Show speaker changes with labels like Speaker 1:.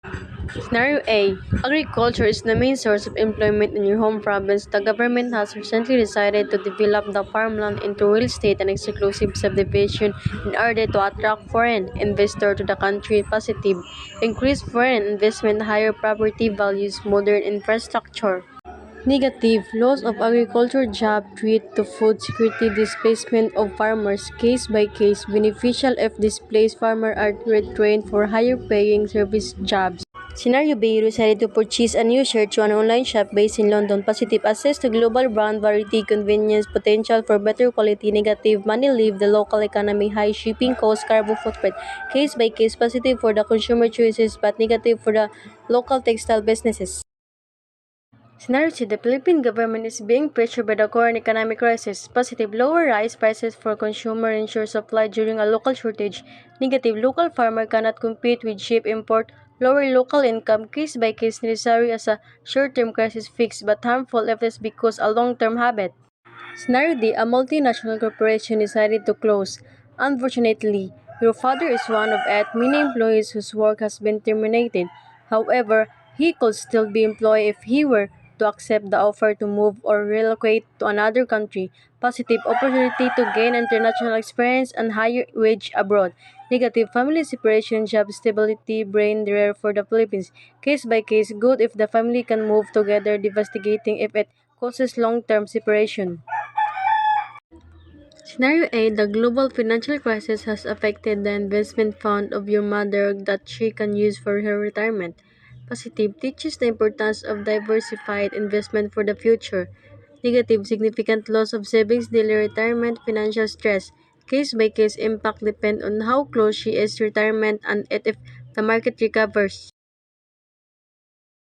Speaker 1: Scenario A. Agriculture is the main source of employment in your home province. The government has recently decided to develop the farmland into real estate and exclusive subdivision in order to attract foreign investors to the country. Positive. Increased foreign investment, higher property values, modern infrastructure. Negative. Loss of agriculture job, threat to food security, displacement of farmers, case by case. Beneficial if displaced farmers are retrained for higher paying service jobs. Scenario B, you decided to purchase a new shirt through an online shop based in London. Positive, access to global brand variety, convenience, potential for better quality. Negative, money leave the local economy, high shipping costs, carbon footprint. Case by case, positive for the consumer choices but negative for the local textile businesses. Scenario C, the Philippine government is being pressured by the current economic crisis. Positive, lower rice prices for consumer ensure supply during a local shortage. Negative, local farmer cannot compete with cheap import. Lower local income, case by case necessary as a short-term crisis fix but harmful if it is because a long-term habit. Scenario D, a multinational corporation decided to close. Unfortunately, your father is one of 8 many employees whose work has been terminated. However, he could still be employed if he were to accept the offer to move or relocate to another country. Positive, opportunity to gain international experience and higher wage abroad. Negative, family separation, job stability, brain rare for the Philippines. Case by case, good if the family can move together, devastating if it causes long-term separation. Scenario A, the global financial crisis has affected the investment fund of your mother that she can use for her retirement. Positive, teaches the importance of diversified investment for the future. Negative, significant loss of savings, daily retirement, financial stress. Case by case impact depend on how close she is to retirement and if the market recovers.